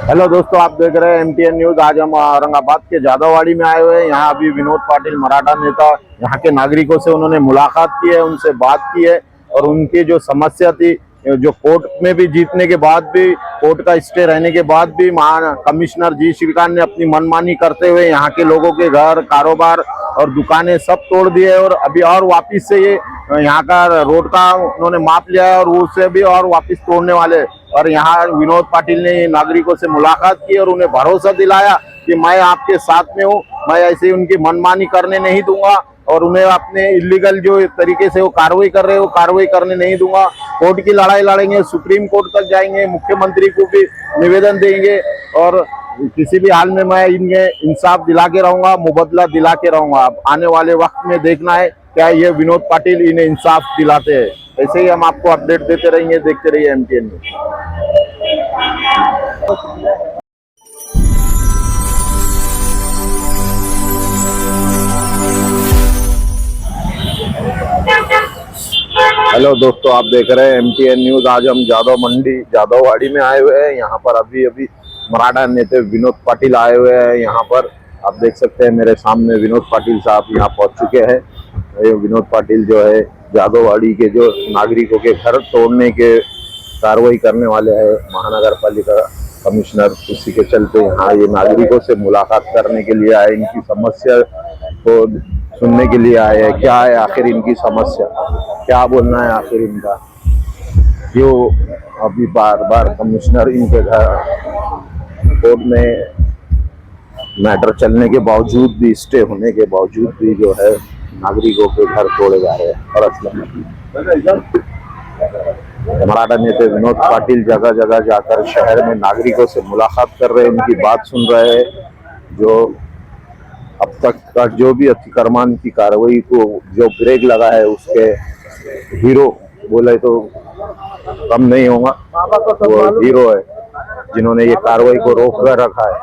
Hello दोस्तों, आप देख रहे हैं एमटीएन न्यूज। आज हम औरंगाबाद के जादववाड़ी में आए हुए हैं। यहाँ अभी विनोद पाटिल मराठा नेता, यहाँ के नागरिकों से उन्होंने मुलाकात की है, उनसे बात की है और उनकी जो समस्या थी, जो कोर्ट में भी जीतने के बाद भी, कोर्ट का स्टे रहने के बाद भी कमिश्नर जी श्रीकांत ने अपनी मनमानी करते हुए यहाँ के लोगों के घर, कारोबार और दुकानें सब तोड़ दिए और अभी और वापिस से ये यहाँ का रोड का उन्होंने माप लिया है और उससे भी और वापिस तोड़ने वाले। और यहाँ विनोद पाटिल ने नागरिकों से मुलाकात की और उन्हें भरोसा दिलाया कि मैं आपके साथ में हूँ, मैं ऐसे उनकी मनमानी करने नहीं दूंगा और उन्हें अपने इलीगल जो तरीके से वो कार्रवाई कर रहे हैं वो कार्रवाई करने नहीं दूंगा। कोर्ट की लड़ाई लड़ेंगे, सुप्रीम कोर्ट तक जाएंगे, मुख्यमंत्री को भी निवेदन देंगे और किसी भी हाल में मैं इन्हें इंसाफ दिला के रहूंगा, मुबदला दिला के रहूंगा। अब आने वाले वक्त में देखना है क्या ये विनोद पाटिल इन्हें इंसाफ दिलाते हैं। ऐसे ही हम आपको अपडेट देते रहेंगे, देखते रहिए एमटीएन में। हेलो दोस्तों, आप देख रहे हैं एमटीएन न्यूज। आज हम जादववाड़ी में आए हुए हैं। यहाँ पर अभी मराठा नेता विनोद पाटिल आए हुए हैं। यहाँ पर आप देख सकते हैं मेरे सामने विनोद पाटिल साहब यहाँ पहुँच चुके हैं। ये विनोद पाटिल जो है जादववाड़ी के जो नागरिकों के घर तोड़ने के कार्रवाई करने वाले हैं, महानगर पालिका कमिश्नर, उसी के चलते यहाँ ये नागरिकों से मुलाकात करने के लिए आए, इनकी समस्या को सुनने के लिए आए हैं। क्या है आखिर इनकी समस्या, क्या बोलना है आखिर इनका, क्यों अभी बार बार कमिश्नर इनके घर कोर्ट में मैटर चलने के बावजूद भी, स्टे होने के बावजूद भी जो है नागरिकों के घर तोड़े जा रहे हैं। मराठा नेता विनोद पाटिल जगह जगह जाकर शहर में नागरिकों से मुलाकात कर रहे हैं, उनकी बात सुन रहे हैं। जो अब तक का जो भी अतिक्रमण की कार्रवाई को जो ब्रेक लगा है उसके हीरो बोले तो कम नहीं होगा, वो हीरो है जिन्होंने ये कार्रवाई को रोक कर रखा है।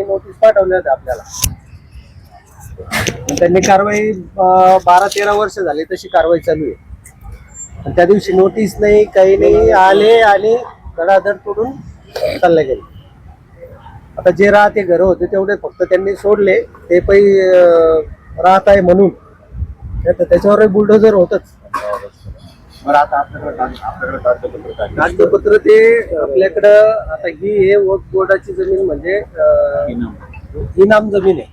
नोटीस पाठवले होते आपल्याला, त्यांनी कारवाई 12-13 वर्ष झाली तशी कारवाई चालू आहे। त्या दिवशी नोटीस नाही, काही नाही, आले आणि धडाधड तोडून चालले गेले। आता जे राहते घर होते तेवढे फक्त त्यांनी सोडले, ते पै राहत आहे म्हणून त्याच्यावर बुलडोजर होतच। कागदपत्र ते आपल्याकडं आता ही वक्फ बोर्डाची जमीन म्हणजे इनाम जमीन आहे,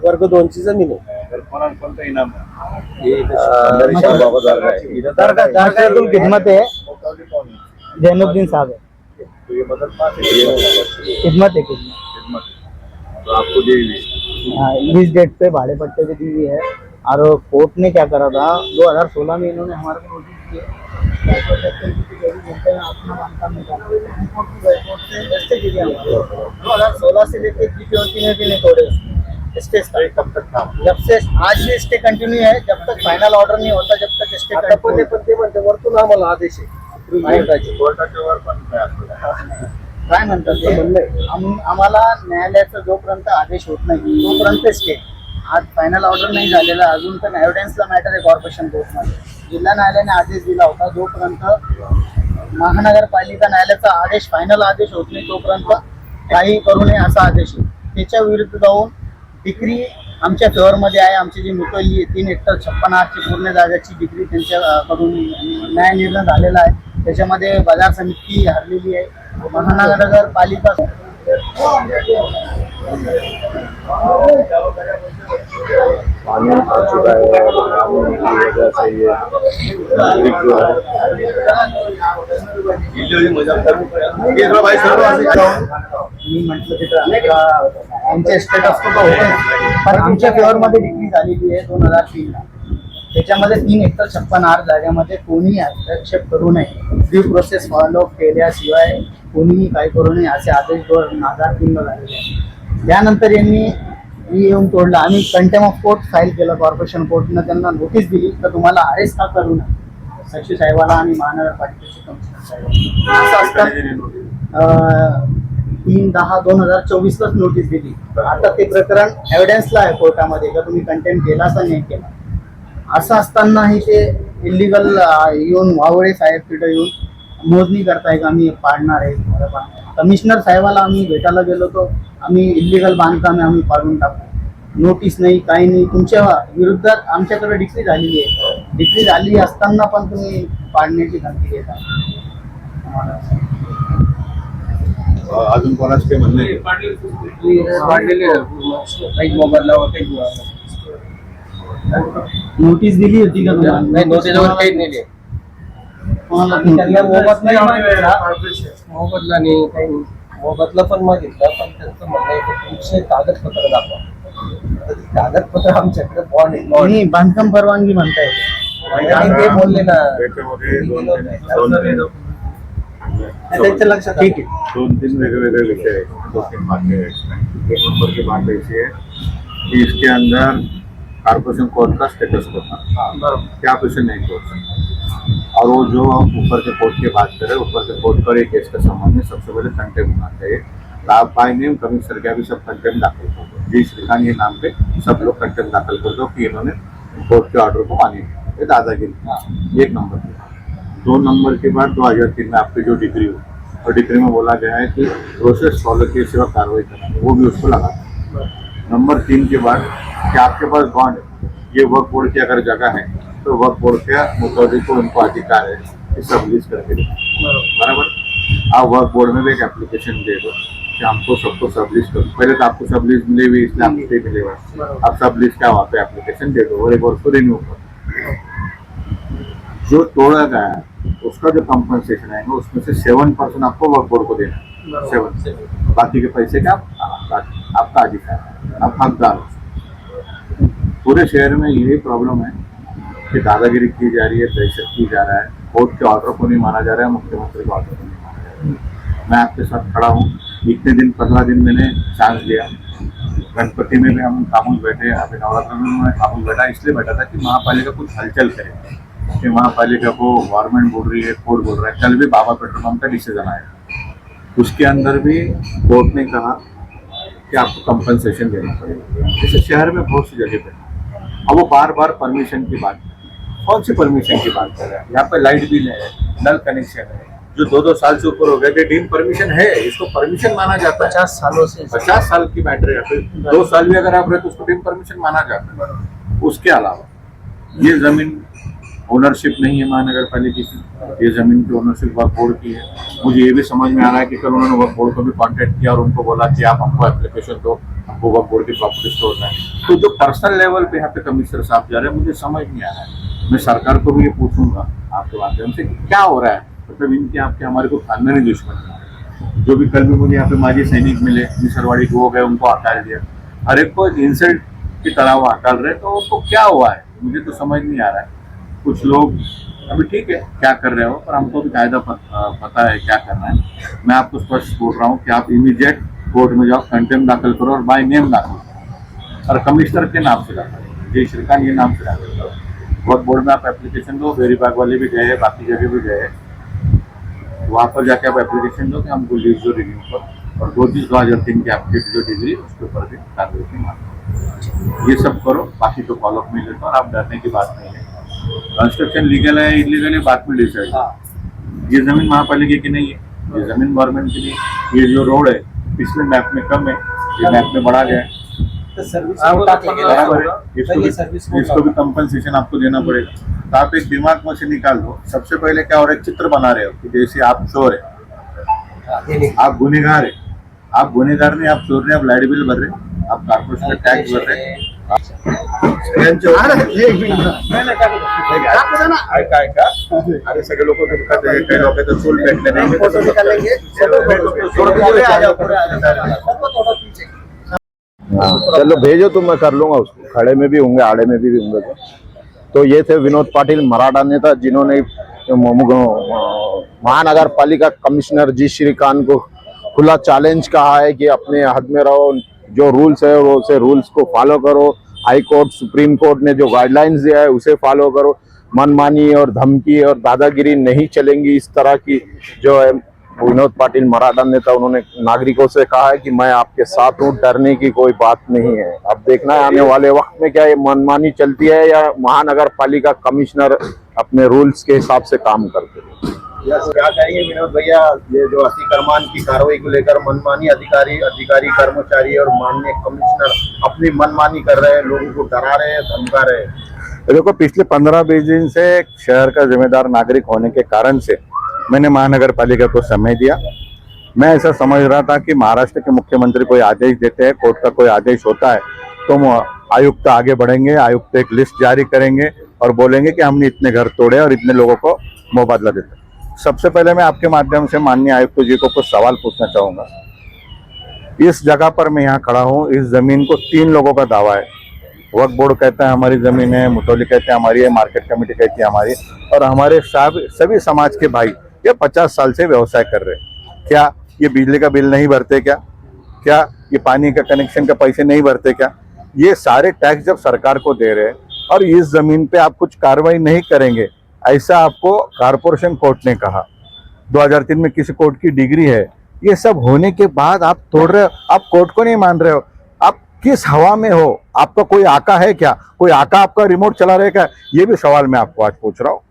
वर्ग 2 ची जमीन आहे। दरगाह खिदमत है, जैनुद्दीन साहब है, खिदमत है, तो आपको इस डेट पे भाड़े पट्टे पे दी हुई है। और कोर्ट ने क्या करा था, 2016 में इन्होंने हमारे को नोटिस किया, 2016 से लेकर G20 में भी नहीं तोड़े स्टे कब तक था। जब से आज से स्टे कंटिन्यू है, जब तक फाइनल ऑर्डर नहीं होता जब तक स्टे म्हणते वरतून आम्हाला आदेश आहे काय म्हणतात ते, आम्हाला न्यायालयाचा जोपर्यंत आदेश होत नाही तोपर्यंत स्टे। आज फायनल ऑर्डर नाही झालेला, अजून पण एव्हिडन्सला मॅटर आहे कॉर्पोरेशन कोर्टमध्ये। जिल्हा न्यायालयाने आदेश दिला होता, जोपर्यंत महानगरपालिका न्यायालयाचा आदेश फायनल आदेश होत नाही तोपर्यंत काही करू नये असा आदेश आहे। त्याच्या विरुद्ध जाऊन डिग्री आमच्या फेवरमध्ये आहे। आमची जी मुकवली 3 हेक्टर 56 पूर्ण जागाची डिग्री त्यांच्याकडून न्याय निर्णय झालेला आहे। त्याच्यामध्ये बाजार समिती हरलेली आहे, महानगरपालिका पानी आ चुका है की वजह से ये नागरिक जो है आमच्या स्टेटस तो होते, पण आमच्या फेवरमध्ये डिग्री झालेली आहे 2003 ला। त्याच्यामध्ये 3 हेक्टर 56 जागेमध्ये कोणी हस्तक्षेप करू नये, ड्यू प्रोसेस फॉलो केल्याशिवाय कोणीही काय करू नये असे आदेश 2003 ला झालेले आहे। त्यानंतर यांनी येऊन तोडलं आणि कंटेम्प्ट ऑफ कोर्ट फाईल केलं कॉर्पोरेशन कोर्टनं, त्यांना नोटीस दिली तर तुम्हाला अरेस्ट का करू नये सचिव साहेबाला आणि महानगरपालिकेचे कमिशनर साहेब। असं असतं 3/10/2024 लाच नोटीस दिली। आता ते प्रकरण एव्हिडन्सला आहे कोर्टामध्ये का तुम्ही कंटेम्प्ट केला का नाही केला। असं असतानाही ते इलिगल येऊन वावळे साहेब तिथं येऊन मोजणी करताय का आम्ही पाडणार आहे. कमिशनर साहेबाला आम्ही भेटायला गेलो तो आम्ही इलिगल बांधकामे आम्ही पाडून टाकू, नोटीस नाही काही नाही. तुमच्या विरुद्धात आमच्याकडे डिक्री झालेली आहे, डिक्री झाली असताना पण तुम्ही पाडण्याची धमकी देता. अजून कोणाच काही म्हणणं आहे? नोटीस दिली होती का तुम्हाला? नाही, नोटीस वगैरे काही नाही. तुम्हाला मोबदला नाही काही नाही. मोबदला पण मागितला, पण त्यांचं म्हणणं आहे की तुमचे कागदपत्र दाखवा. आता ती कागदपत्र आमच्याकडे बॉन्ड नाही, बांधकाम परवानगी म्हणताय ते बोलले ना. त्याच्यामध्ये त्यांच्या लक्षात ठीक आहे. दोन तीन वेगवेगळे विषय हैं, दो तीन बातें हैं. एक नंबर की बात ऐसी है कि इसके अंदर कारपोरेशन कोर्ट का स्टेटस होता है, क्या ऑपरेशन नहीं कोर्ट सकता. और वो जो ऊपर के कोर्ट की बात करें, ऊपर के कोर्ट पर एक केस के संबंध में सबसे पहले कंटेम्प्ट होना चाहिए. आप बाय नेम कमिश्नर के भी सब कंटेम्प्ट दाखिल कर दो. जी श्रीकांत ये नाम पे सब लोग कंटेम्प्ट दाखिल कर दो कि इन्होंने कोर्ट के ऑर्डर को मानी है. ये दादागिरी. एक नंबर की बात. 2 नंबर के बाद 2003 में आपकी जो डिग्री हुई और डिग्री में बोला गया है कि प्रोसेस फॉलो किए सिवा कार्रवाई करना, वो भी उसको लगा. नंबर 3 के बाद कि आपके पास बॉन्ड है, ये वर्क बोर्ड की अगर जगह है तो वर्क बोर्ड के मुताबिक को उनको अधिकार है कि सब लीज करके दें. बराबर. आप वर्क बोर्ड में भी एक एप्लीकेशन दे दो कि हमको सबको सब लीज करो. पहले तो आपको सब लीज मिली हुई इसलिए आपको नहीं मिलेगा. आप सब लीज का वहाँ पे एप्लीकेशन दे दो और एक वर्ष को रिन्यू करो. जो तोड़ा गया है उसका जो कंपनसेशन आएगा उसमें से 7% आपको वर्क बोर्ड को देना है. 7. बाकी के पैसे का आपका अधिकार है, आप हकदार हो. पूरे शहर में यही प्रॉब्लम है कि दादागिरी की जा रही है, दहशत की जा रहा है. कोर्ट के ऑर्डर को नहीं माना जा रहा है, मुख्यमंत्री के ऑर्डर को नहीं माना जा रहा है. मैं आपके साथ खड़ा हूँ. इतने दिन 15 दिन मैंने चांस लिया. गणपति में भी हम काबुल बैठे, अभी नवरात्र में मैं काबुल बैठा. इसलिए बैठा था कि महापालिका कुछ हलचल करे, कि महापालिका को गवर्नमेंट बोल रही है, कोर्ट बोल रहा है. कल भी बाबा पेट्रोल पंप का डिसीजन आया, उसके अंदर भी कोर्ट ने कहा कि आपको कंपनसेशन देना पड़ेगा. जैसे शहर में बहुत सी जगह पे अब वो बार बार परमिशन की बात, कौन सी परमिशन की बात कर रहे हैं? यहाँ पे लाइट बिल है, नल कनेक्शन है, जो 2-2 साल से ऊपर हो गए. डीम परमिशन है, इसको परमिशन माना जाता है. 50 सालों से 50 साल की बैटरी है, फिर 2 साल भी अगर आप रहे तो उसको डीम परमिशन माना जाता है. उसके अलावा ये जमीन ओनरशिप नहीं है महानगर पालिका की, ये जमीन की ओनरशिप वक्फ बोर्ड की है. मुझे ये भी समझ में आ रहा है कि कल उन्होंने वक्फ बोर्ड को भी कांटेक्ट किया और उनको बोला कि आप हमको एप्लीकेशन दो, हमको वक्फ बोर्ड की प्रॉपर्टी तोड़ना है. तो जो पर्सनल लेवल पे यहाँ पे कमिश्नर साहब जा रहे हैं, मुझे समझ नहीं आ रहा है. मैं सरकार को भी ये पूछूंगा आपके माध्यम से कि क्या हो रहा है. मतलब इनके आपके हमारे को खानदानी दुश्मन है. जो भी कल भी मुझे यहाँ पे माजी सैनिक मिले, मिसरवाड़ी को हो गए, उनको हटा दिया. हर एक को इंसल्ट की तरह वो हटा रहे. तो उनको क्या हुआ है मुझे तो समझ नहीं आ रहा है. कुछ लोग अभी ठीक है क्या कर रहे हो, पर हमको भी कायदा पता है क्या करना है. मैं आपको स्पष्ट बोल रहा हूँ कि आप इमीडिएट कोर्ट में जाओ, कंटेम्प्ट दाखिल करो और बाय नेम दाखिल करो और कमिश्नर के नाम से दाखिल करो. जय श्रीकांत ये नाम से दाखिल करो. वर्क बोर्ड में आप एप्लीकेशन दो. बेरीबाग वाले भी गए, बाकी जगह भी गए. वहाँ पर जाके आप एप्लीकेशन दो कि हमको लीज जो रिन्यू करो और 2003 की आपकी जो डिग्री उसके ऊपर भी कार्रवाई मांगो. ये सब करो, बाकी तो फॉलोअप में लेते. और आप डरने की बात नहीं है. कंस्ट्रक्शन लीगल है इलीगल है बाद में डिसाइड. ये जमीन महापालिका की नहीं है, ये जमीन गवर्नमेंट की नहीं है. ये जो रोड है पिछले मैप में कम है, ये मैप में बढ़ा गया है. तो सर्विस बराबर है. इसको भी कंपनसेशन आपको देना पड़ेगा. तो आप एक दिमाग में से निकाल दो. सबसे पहले क्या हो रहा है, चित्र बना रहे हो कि जैसे आप चोर है, आप गुनहगार है. आप गुनहगार नहीं, आप चोर नहीं. आप लाइट बिल भर रहे, आप कारपोरेशन का टैक्स भर रहे. अरे सगळे लोक काही लोक तर चूल भेटले नाही. चलो भेजो तो मैं कर लूंगा उसको. खड़े में भी होंगे, आड़े में भी होंगे. तो ये थे विनोद पाटिल, मराठा नेता, जिन्होंने महानगर पालिका कमिश्नर जी श्रीकांत को खुला चैलेंज कहा है कि अपने हद में रहो, जो रूल्स है वो उसे रूल्स को फॉलो करो. हाई कोर्ट सुप्रीम कोर्ट ने जो गाइडलाइंस दिया है उसे फॉलो करो. मनमानी और धमकी और दादागिरी नहीं चलेंगी. इस तरह की जो है विनोद पाटिल मराठा नेता, उन्होंने नागरिकों से कहा है कि मैं आपके साथ हूँ, डरने की कोई बात नहीं है. अब देखना है आने वाले वक्त में क्या ये मनमानी चलती है या महानगर पालिका कमिश्नर अपने रूल्स के हिसाब से काम करते हैं. क्या कहेंगे विनोद भैया, ये जो अतिक्रमण की कार्रवाई को लेकर मनमानी अधिकारी कर्मचारी और माननीय कमिश्नर अपनी मनमानी कर रहे हैं, लोगों को डरा रहे हैं, धमका रहे हैं। देखो, पिछले 15-20 दिन से शहर का जिम्मेदार नागरिक होने के कारण से मैंने महानगर पालिका को समय दिया। मैं ऐसा समझ रहा था कि महाराष्ट्र के मुख्यमंत्री कोई आदेश देते हैं, कोर्ट का कोई आदेश होता है तो आयुक्त आगे बढ़ेंगे, आयुक्त एक लिस्ट जारी करेंगे और बोलेंगे कि हमने इतने घर तोड़े और इतने लोगों को मुबादला देते। सबसे पहले मैं आपके माध्यम से माननीय आयुक्त जी को कुछ सवाल पूछना चाहूंगा। इस जगह पर मैं यहाँ खड़ा हूँ, इस जमीन को 3 लोगों का दावा है। वक्फ बोर्ड कहता है हमारी जमीन है, मुतौली कहते हैं हमारी है, मार्केट कमेटी कहती है हमारी, और हमारे सभी समाज के भाई ये 50 साल से व्यवसाय कर रहे हैं। क्या ये बिजली का बिल नहीं भरते क्या? क्या ये पानी का कनेक्शन का पैसे नहीं भरते क्या? ये सारे टैक्स जब सरकार को दे रहे हैं और इस जमीन पे आप कुछ कार्रवाई नहीं करेंगे, ऐसा आपको कारपोरेशन कोर्ट ने कहा। 2003 में किसी कोर्ट की डिग्री है। ये सब होने के बाद आप तोड़ रहे हो, आप कोर्ट को नहीं मान रहे हो। आप किस हवा में हो? आपका कोई आका है क्या? कोई आका आपका रिमोट चला रहे क्या? ये भी सवाल मैं आपको आज पूछ रहा हूँ।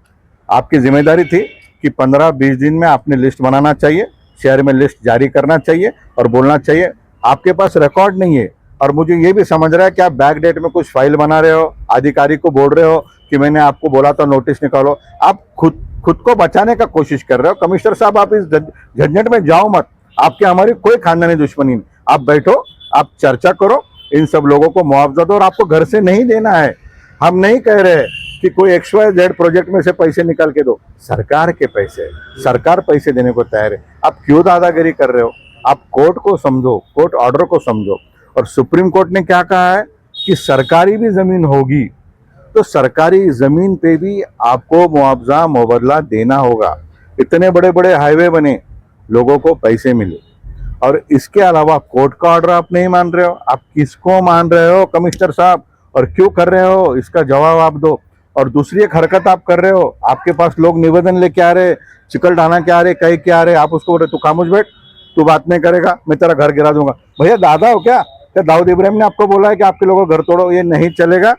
आपकी जिम्मेदारी थी कि 15-20 दिन में आपने लिस्ट बनाना चाहिए, शहर में लिस्ट जारी करना चाहिए और बोलना चाहिए। आपके पास रिकॉर्ड नहीं है और मुझे ये भी समझ रहा है कि आप बैक डेट में कुछ फाइल बना रहे हो, अधिकारी को बोल रहे हो कि मैंने आपको बोला था नोटिस निकालो। आप खुद को बचाने का कोशिश कर रहे हो। कमिश्नर साहब, आप इस झंझट में जाओ मत। आपके हमारी कोई खानदानी दुश्मनी नहीं। आप बैठो, आप चर्चा करो, इन सब लोगों को मुआवजा दो और आपको घर से नहीं देना है। हम नहीं कह रहे कि कोई XYZ प्रोजेक्ट में से पैसे निकाल के दो। सरकार के पैसे, सरकार पैसे देने को तैयार है। आप क्यों दादागिरी कर रहे हो? आप कोर्ट को समझो, कोर्ट ऑर्डर को समझो। और सुप्रीम कोर्ट ने क्या कहा है कि सरकारी भी जमीन होगी तो सरकारी जमीन पे भी आपको मुआवजा मुबदला देना होगा। इतने बड़े बड़े हाईवे बने, लोगों को पैसे मिले, और इसके अलावा कोर्ट का ऑर्डर आप नहीं मान रहे हो। आप किसको मान रहे हो कमिश्नर साहब, और क्यों कर रहे हो? इसका जवाब आप दो। और दूसरी एक हरकत आप कर रहे हो, आपके पास लोग निवेदन लेके आ रहे, चिकल ढाना के आ रहे, कहीं के आ रहे, आप उसको बोल रहे तू खामोश बैठ, तू बात नहीं करेगा, मैं तेरा घर गिरा दूंगा। भैया दादा हो क्या दाऊद इब्राहिम ने आपको बोला है कि आपके लोगों को घर तोड़ो? ये नहीं चलेगा।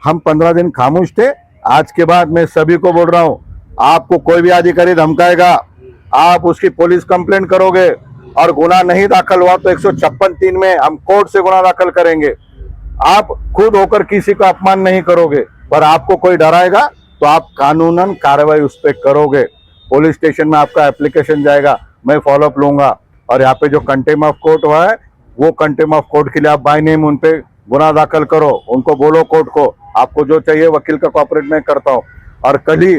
हम 15 दिन खामोश थे, आज के बाद मैं सभी को बोल रहा हूँ, आपको कोई भी अधिकारी धमकाएगा, आप उसकी पुलिस कंप्लेंट करोगे और गुनाह नहीं दाखिल हुआ तो 156(3) में हम कोर्ट से गुनाह दाखिल करेंगे। आप खुद होकर किसी का अपमान नहीं करोगे, पर आपको कोई डराएगा तो आप कानूनन कार्रवाई उस पर करोगे। पुलिस स्टेशन में आपका एप्लीकेशन जाएगा, मैं फॉलोअप लूंगा। और यहाँ पे जो कंटेम्प्ट ऑफ कोर्ट हुआ है, वो कंटेम्प्ट ऑफ कोर्ट के लिए आप बाय नेम उन पे गुनाह दाखिल करो, उनको बोलो कोर्ट को आपको जो चाहिए वकील का कॉपरेट मैं करता हूँ। और कल ही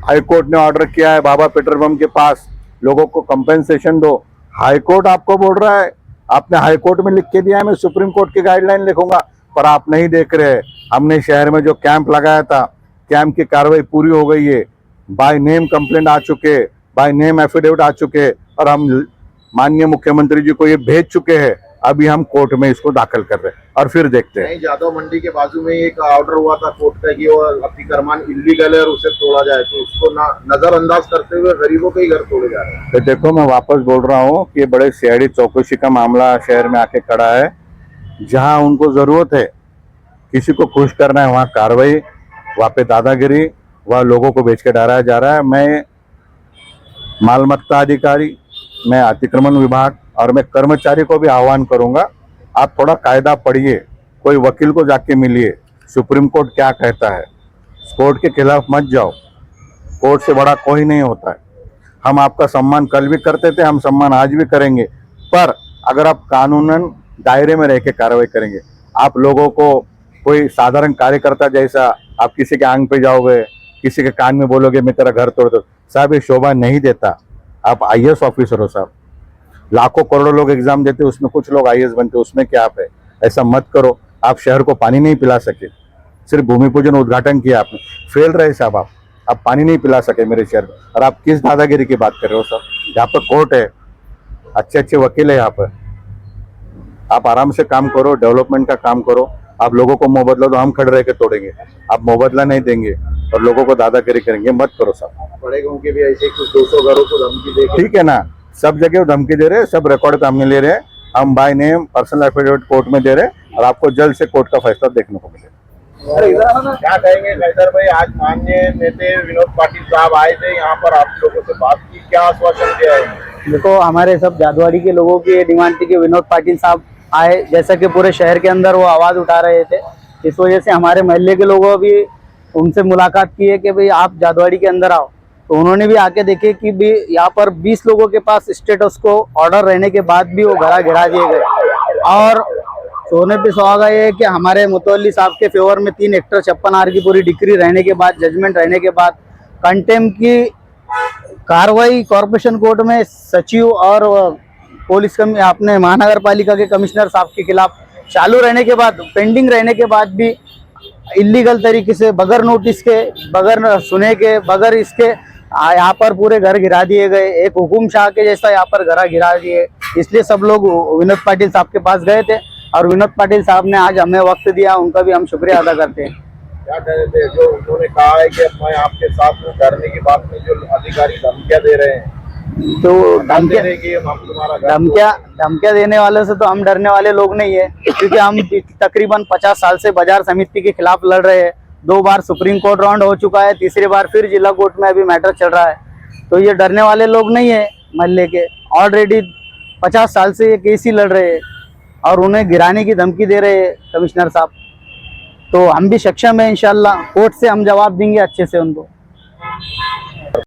हाईकोर्ट ने ऑर्डर किया है बाबा पेट्रोल पंप के पास लोगों को कंपेंसेशन दो। हाईकोर्ट आपको बोल रहा है, आपने हाईकोर्ट में लिख के दिया है मैं सुप्रीम कोर्ट की गाइडलाइन लिखूंगा, पर आप नहीं देख रहे। हमने शहर में जो कैंप लगाया था, कैंप की कार्रवाई पूरी हो गई है, बाय नेम कंप्लेंट आ चुके, बाय नेम एफिडेविट आ चुके, और हम माननीय मुख्यमंत्री जी को ये भेज चुके हैं। अभी हम कोर्ट में इसको दाखिल कर रहे हैं और फिर देखते हैं। जादव मंडी के बाजू में एक ऑर्डर हुआ था कोर्ट का कि वो अतिक्रमण इलीगल है और उसे तोड़ा जाए, तो उसको नजरअंदाज करते हुए गरीबों के ही घर तोड़े जा रहे हैं। तो देखो, मैं वापस बोल रहा हूँ कि बड़े सीआईडी चौकसी का मामला शहर में आके खड़ा है। जहाँ उनको जरूरत है किसी को खुश करना है, वहाँ कार्रवाई, वहाँ पे दादागिरी, वहाँ लोगों को बेच के डराया जा रहा है। मैं मालमत्ता अधिकारी, मैं अतिक्रमण विभाग और मैं कर्मचारी को भी आह्वान करूंगा, आप थोड़ा कायदा पढ़िए, कोई वकील को जाके मिलिए, सुप्रीम कोर्ट क्या कहता है। कोर्ट के खिलाफ मत जाओ, कोर्ट से बड़ा कोई नहीं होता है। हम आपका सम्मान कल भी करते थे, हम सम्मान आज भी करेंगे, पर अगर आप कानूनन दायरे में रह के कार्रवाई करेंगे। आप लोगों को कोई साधारण कार्यकर्ता जैसा आप किसी के आंग पे जाओगे, किसी के कान में बोलोगे मैं तेरा घर तोड़ दो, साहब ये शोभा नहीं देता। आप IAS ऑफिसर हो साहब, लाखों करोड़ों लोग एग्जाम देते, उसमें कुछ लोग IAS बनते, उसमें क्या आप है? ऐसा मत करो। आप शहर को पानी नहीं पिला सके, सिर्फ भूमि पूजन उद्घाटन किया आपने, फेल रहे साहब आप पानी नहीं पिला सके मेरे शहर में। और आप किस दादागिरी की बात कर रहे हो साहब? यहाँ पर कोर्ट है, अच्छे अच्छे वकील है यहाँ पर, आप आराम से काम करो, डेवलपमेंट का काम करो। आप लोगों को मुआवजा दो, हम खड़े रह के तोड़ेंगे। आप मुआवजा नहीं देंगे और लोगों को दादागिरी करेंगे, मत करो साहब। बड़े गाँव के भी ऐसे कुछ 200 घरों को धमकी दे, ठीक है ना, सब जगह धमकी दे रहे हैं, सब रिकॉर्ड पे हमने ले रहे हैं, हम by name personal affidavit court में दे रहे हैं और आपको जल्द से कोर्ट का फैसला देखने को मिलेगा। क्या कहेंगे कैसर भाई, आज माननीय नेता विनोद पाटिल साहब आए थे यहाँ पर, आप लोगों से बात की, क्या आश्वासन दिया है? देखो, हमारे सब जादवाड़ी के लोगों की ये डिमांड थी कि विनोद पाटिल साहब आए, जैसा कि पूरे शहर के अंदर वो आवाज़ उठा रहे थे। इस वजह से हमारे मोहल्ले के लोगों भी उनसे मुलाकात की है कि भाई आप जादवाड़ी के अंदर आओ। तो उन्होंने भी आके देखे कि भी यहाँ पर 20 लोगों के पास स्टेटस को ऑर्डर रहने के बाद भी वो घरा गिरा दिए गए। और सोने पे सुहागा ये है कि हमारे मुतवल्ली साहब के फेवर में 3 हेक्टर 56 आर की पूरी डिक्री रहने के बाद, जजमेंट रहने के बाद, कंटेम की कार्रवाई कॉरपोरेशन कोर्ट में सचिव और पुलिस अपने महानगर पालिका के कमिश्नर साहब के खिलाफ चालू रहने के बाद, पेंडिंग रहने के बाद भी इलीगल तरीके से बगैर नोटिस के, बगैर सुने के, बगैर इसके यहाँ पर पूरे घर गिरा दिए गए। एक हुकुम शाह के जैसा यहाँ पर घर गिरा दिए। इसलिए सब लोग विनोद पाटिल साहब के पास गए थे और विनोद पाटिल साहब ने आज हमें वक्त दिया, उनका भी हम शुक्रिया अदा करते हैं। क्या कह रहे थे जो उन्होंने कहा है कि मैं आपके साथ हूँ, डरने की बात में जो अधिकारी धमकियां दे रहे हैं, तो धमकियां देने वाले से तो हम डरने वाले लोग नहीं है, क्योंकि हम तकरीबन 50 साल से बाजार समिति के खिलाफ लड़ रहे हैं। 2 बार सुप्रीम कोर्ट राउंड हो चुका है, तीसरी बार फिर जिला कोर्ट में अभी मैटर चल रहा है। तो ये डरने वाले लोग नहीं है मोहल्ले के। ऑलरेडी 50 साल से ये केस ही लड़ रहे हैं और उन्हें गिराने की धमकी दे रहे हैं कमिश्नर साहब। तो हम भी सक्षम है, इंशाल्लाह कोर्ट से हम जवाब देंगे अच्छे से उनको।